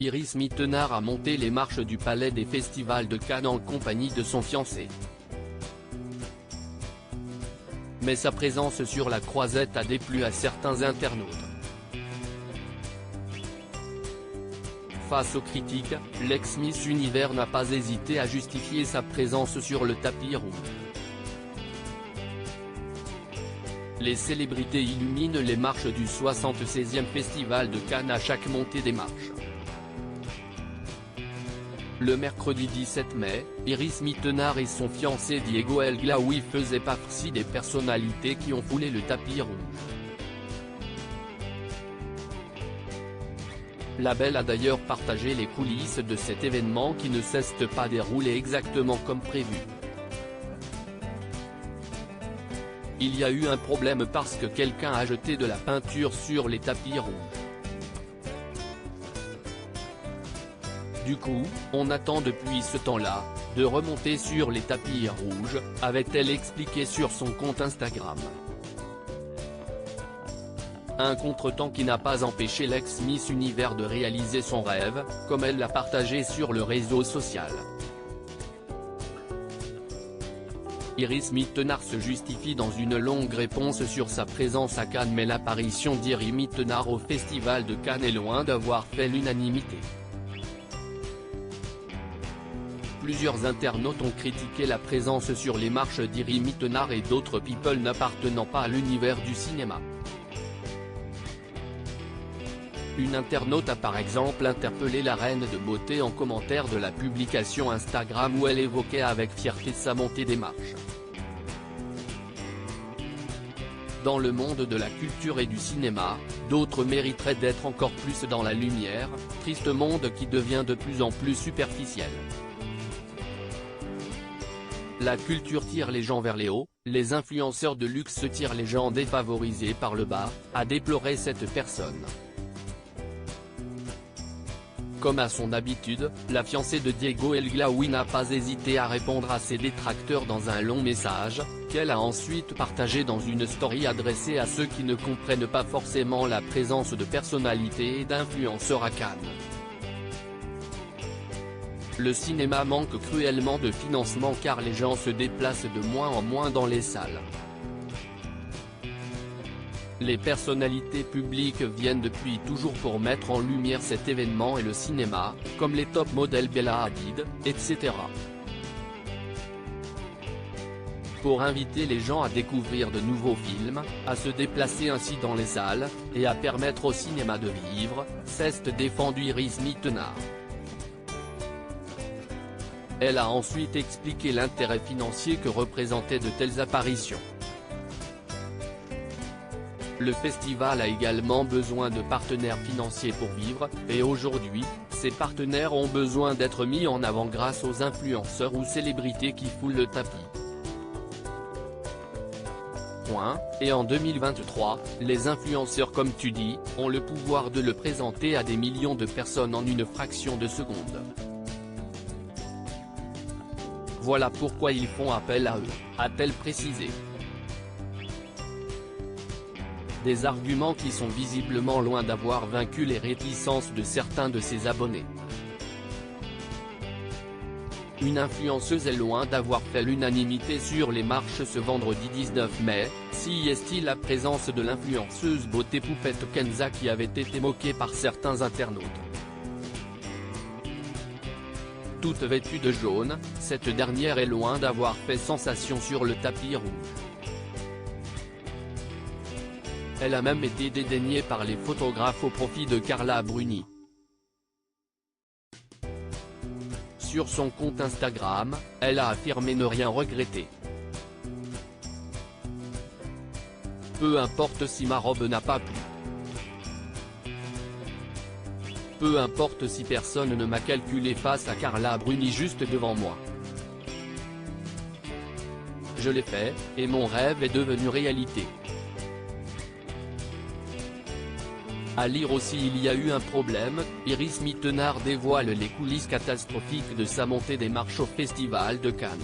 Iris Mittenard a monté les marches du Palais des Festivals de Cannes en compagnie de son fiancé. Mais sa présence sur la croisette a déplu à certains internautes. Face aux critiques, l'ex-Miss Univers n'a pas hésité à justifier sa présence sur le tapis rouge. Les célébrités illuminent les marches du 76e Festival de Cannes à chaque montée des marches. Le mercredi 17 mai, Iris Mittenard et son fiancé Diego El Glaoui faisaient partie des personnalités qui ont foulé le tapis rouge. La belle a d'ailleurs partagé les coulisses de cet événement qui ne cesse pas de dérouler exactement comme prévu. Il y a eu un problème parce que quelqu'un a jeté de la peinture sur les tapis rouges. Du coup, on attend depuis ce temps-là, de remonter sur les tapis rouges, avait-elle expliqué sur son compte Instagram. Un contretemps qui n'a pas empêché l'ex-Miss Univers de réaliser son rêve, comme elle l'a partagé sur le réseau social. Iris Mittenard se justifie dans une longue réponse sur sa présence à Cannes, mais l'apparition d'Iris Mittenard au Festival de Cannes est loin d'avoir fait l'unanimité. Plusieurs internautes ont critiqué la présence sur les marches d'Iris Mittenard et d'autres people n'appartenant pas à l'univers du cinéma. Une internaute a par exemple interpellé la reine de beauté en commentaire de la publication Instagram où elle évoquait avec fierté sa montée des marches. Dans le monde de la culture et du cinéma, d'autres mériteraient d'être encore plus dans la lumière, triste monde qui devient de plus en plus superficiel. La culture tire les gens vers les hauts, les influenceurs de luxe tirent les gens défavorisés par le bas, a déploré cette personne. Comme à son habitude, la fiancée de Diego El Glaoui n'a pas hésité à répondre à ses détracteurs dans un long message, qu'elle a ensuite partagé dans une story adressée à ceux qui ne comprennent pas forcément la présence de personnalités et d'influenceurs à Cannes. Le cinéma manque cruellement de financement car les gens se déplacent de moins en moins dans les salles. Les personnalités publiques viennent depuis toujours pour mettre en lumière cet événement et le cinéma, comme les top modèles Bella Hadid, etc. Pour inviter les gens à découvrir de nouveaux films, à se déplacer ainsi dans les salles, et à permettre au cinéma de vivre, s'est défendu Iris Mittenard. Elle a ensuite expliqué l'intérêt financier que représentaient de telles apparitions. Le festival a également besoin de partenaires financiers pour vivre, et aujourd'hui, ces partenaires ont besoin d'être mis en avant grâce aux influenceurs ou célébrités qui foulent le tapis. Et en 2023, les influenceurs comme tu dis, ont le pouvoir de le présenter à des millions de personnes en une fraction de seconde. Voilà pourquoi ils font appel à eux, a-t-elle précisé. Des arguments qui sont visiblement loin d'avoir vaincu les réticences de certains de ses abonnés. Une influenceuse est loin d'avoir fait l'unanimité sur les marches ce vendredi 19 mai, si est-il la présence de l'influenceuse beauté Poupette Kenza qui avait été moquée par certains internautes. Toute vêtue de jaune, cette dernière est loin d'avoir fait sensation sur le tapis rouge. Elle a même été dédaignée par les photographes au profit de Carla Bruni. Sur son compte Instagram, elle a affirmé ne rien regretter. Peu importe si ma robe n'a pas plu. Peu importe si personne ne m'a calculé face à Carla Bruni juste devant moi. Je l'ai fait, et mon rêve est devenu réalité. À lire aussi il y a eu un problème, Iris Mittenard dévoile les coulisses catastrophiques de sa montée des marches au Festival de Cannes.